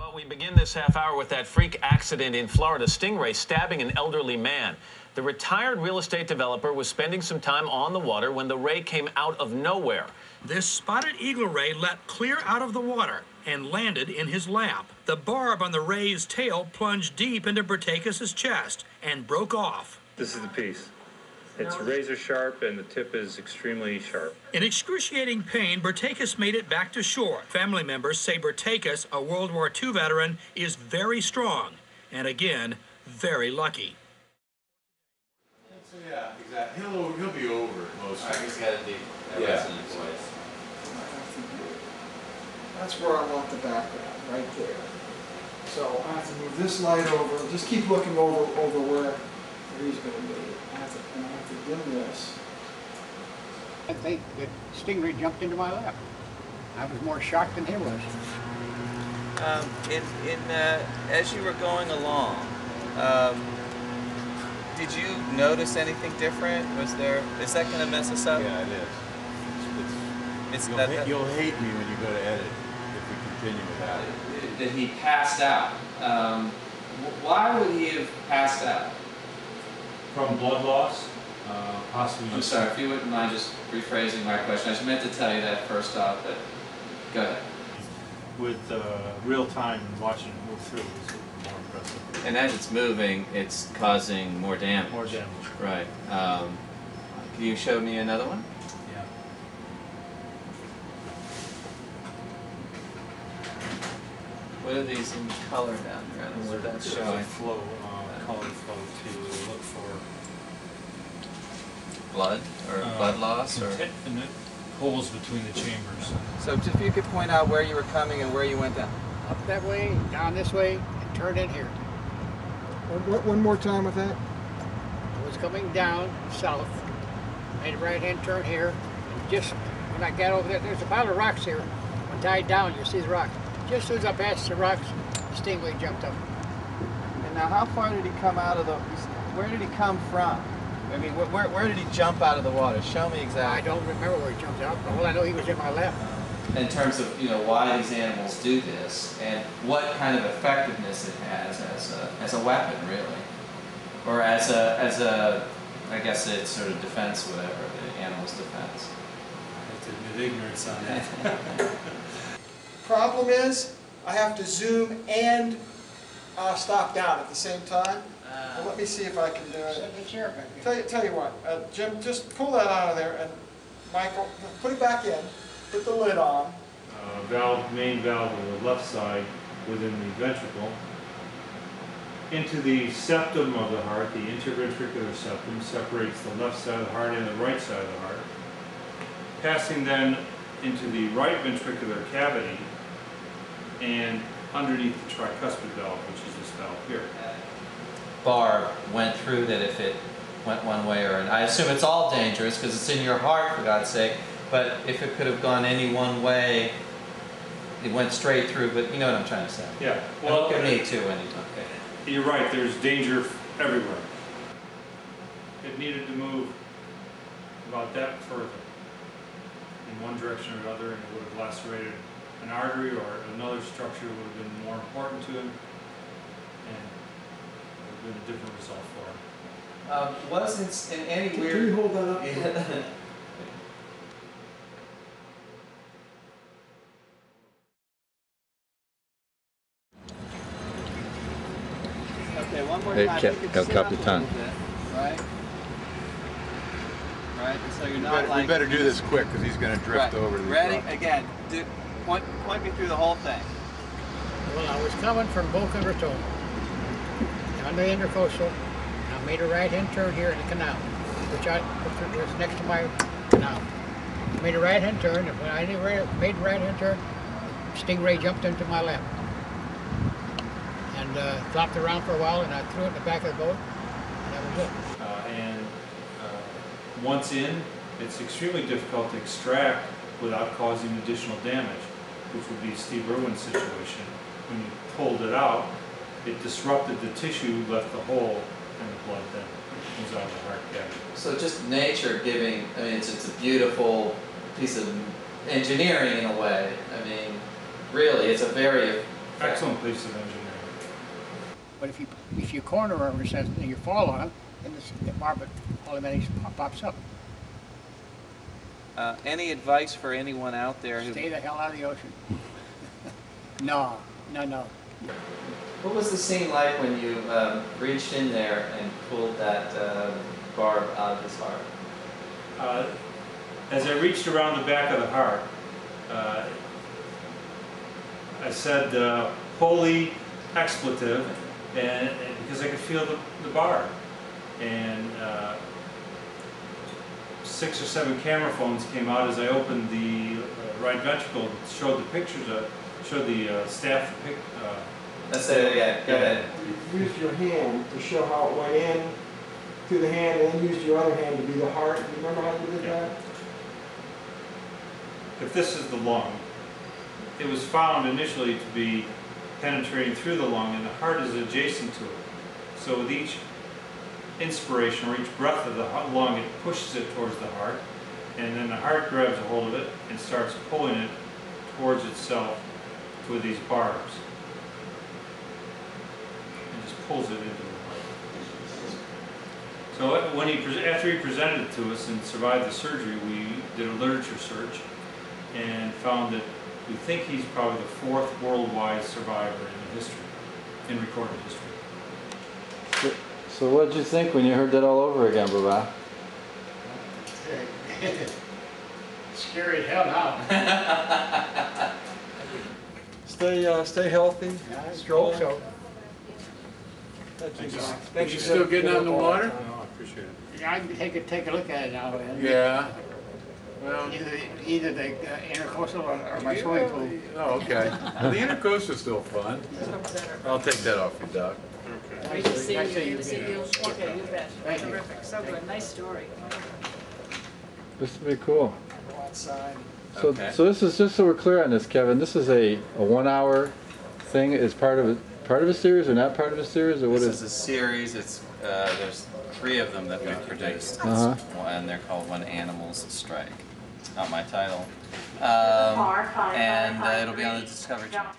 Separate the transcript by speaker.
Speaker 1: Well, we begin this half hour with that freak accident in Florida. Stingray stabbing an elderly man. The retired real estate developer was spending some time on the water when the ray came out of nowhere.
Speaker 2: This spotted eagle ray leapt clear out of the water and landed in his lap. The barb on the ray's tail plunged deep into Bertakis' chest and broke off.
Speaker 3: This is the piece. It's razor sharp and the tip is extremely sharp.
Speaker 2: In excruciating pain, Bertakis made it back to shore. Family members say Bertakis, a World War II veteran, is very strong and, again, very lucky.
Speaker 4: Yeah, exactly. He'll be over it most of it.
Speaker 5: He's got to be resonant voice.
Speaker 6: That's where I want the background, right there. So I have to move this light over. Just keep looking over where he's going to be. I have to dim this.
Speaker 7: I think that Stingray jumped into my lap. I was more shocked than he was.
Speaker 5: As you were going along, did you notice anything different? Is that going to mess us up?
Speaker 4: Yeah, it is. You'll hate me when you go to edit if we continue with that.
Speaker 5: That he passed out. Why would he have passed out?
Speaker 3: From blood loss, possibly.
Speaker 5: I'm sorry, if you wouldn't mind just rephrasing my question. I just meant to tell you that first off, but go ahead.
Speaker 3: With real time watching it move through is more impressive.
Speaker 5: And as it's moving, it's causing more damage.
Speaker 3: More damage.
Speaker 5: Right. Can you show me another one?
Speaker 3: Yeah.
Speaker 5: What are these in color down there? I don't know what that's showing.
Speaker 3: Flow, color flow to look for
Speaker 5: Blood or blood loss or
Speaker 3: and it holes between the chambers.
Speaker 5: so if you could point out where you were coming and where you went down.
Speaker 7: Up that way, down this way, and turned in here.
Speaker 6: One more time with that.
Speaker 7: I was coming down south, made a right-hand turn here, and just when I got over there, there's a pile of rocks here. When I died down, you see the rocks. Just as I passed the rocks, Stingray jumped up.
Speaker 5: And now, how far did he come out of the? Where did he come from? I mean, where did he jump out of the water? Show me exactly.
Speaker 7: I don't remember where he jumped out, but all I know he was in my lap.
Speaker 5: In terms of why these animals do this and what kind of effectiveness it has as a weapon, really, or as a I guess it's sort of defense, whatever the animal's defense.
Speaker 3: I have to admit ignorance on that.
Speaker 6: Problem is, I have to zoom and stop down at the same time. Well, let me see if I can do it. Tell you what, Jim, just pull that out of there, and Michael, put it back in. Put the lid on.
Speaker 3: Main valve on the left side within the ventricle. Into the septum of the heart, the interventricular septum separates the left side of the heart and the right side of the heart. Passing then into the right ventricular cavity and underneath the tricuspid valve, which is this valve here.
Speaker 5: Barb went through that if it went one way or another. I assume it's all dangerous because it's in your heart, for God's sake. But if it could have gone any one way, it went straight through. But you know what I'm trying to say.
Speaker 3: Yeah.
Speaker 5: Well, look at me too anytime.
Speaker 3: You're right. There's danger everywhere. It needed to move about that further in one direction or another, and it would have lacerated an artery or another structure would have been more important to him, and it would have been a different result for him.
Speaker 5: Wasn't in any weird.
Speaker 6: Can you hold that up?
Speaker 5: Yeah. Okay, one more time.
Speaker 4: Gotta cup your tongue.
Speaker 5: Right? Right, so you're not like...
Speaker 4: We better do this quick because he's going to drift over to the
Speaker 5: Ready?
Speaker 4: front.
Speaker 5: Again, point me through the whole thing.
Speaker 7: Well, I was coming from Boca Raton, down the intercoastal, and I made a right-hand turn here in the canal, which was next to my canal. I made a right-hand turn, and when I made a right-hand turn, Stingray jumped into my lap. And flopped around for a while, and I threw it in the back of the boat, and that was it.
Speaker 3: Once in, it's extremely difficult to extract without causing additional damage, which would be Steve Irwin's situation. When you pulled it out, it disrupted the tissue, left the hole, and the blood then comes out of the heart cavity.
Speaker 5: So just nature giving, I mean, it's a beautiful piece of engineering in a way. I mean, really, it's a very
Speaker 3: Excellent piece of engineering.
Speaker 7: But if you corner or you fall on it, then the barb automatically pops up.
Speaker 5: Any advice for anyone out there who...
Speaker 7: Stay the hell out of the ocean. No.
Speaker 5: What was the scene like when you reached in there and pulled that barb out of his heart?
Speaker 3: As I reached around the back of the heart, I said holy expletive, and because I could feel the barb. And 6 or 7 camera phones came out as I opened the right ventricle, showed the pictures, showed the staff.
Speaker 5: Let's say, yeah, go ahead.
Speaker 6: You used your hand to show how it went in to the hand, and then used your other hand to be the heart. Do you remember how you did that?
Speaker 3: If this is the lung, it was found initially to be penetrating through the lung, and the heart is adjacent to it. So with each inspiration or each breath of the lung, it pushes it towards the heart, and then the heart grabs a hold of it and starts pulling it towards itself with these barbs. And just pulls it into the heart. So when after he presented it to us and survived the surgery, we did a literature search and found that we think he's probably the 4th worldwide survivor in history, in recorded history.
Speaker 4: So what did you think when you heard that all over again, Baba?
Speaker 7: Scary as hell now.
Speaker 6: Stay healthy.
Speaker 7: Stroke. So.
Speaker 6: Thanks.
Speaker 8: You still getting on the water?
Speaker 3: No, I appreciate it.
Speaker 7: Yeah, I can take a look at it now.
Speaker 8: Yeah. Well,
Speaker 7: Either the intercoastal or my swimming pool.
Speaker 8: oh, okay. Well, the intercoast is still fun. I'll take that off you, Doc.
Speaker 9: Great to see you.
Speaker 7: Nice
Speaker 9: Good to see you. Okay, you bet.
Speaker 7: Thank you.
Speaker 9: Terrific. So good. Nice story.
Speaker 4: This would be cool.
Speaker 6: Go outside.
Speaker 4: So,
Speaker 5: Okay.
Speaker 4: so this is just so we're clear on this, Kevin. This is a 1-hour thing. Is part of a series or not part of a series, or what
Speaker 5: This
Speaker 4: is?
Speaker 5: is a series. It's there's 3 of them that we produced, and they're called When Animals Strike. Not my title, and it'll be on the Discovery Channel.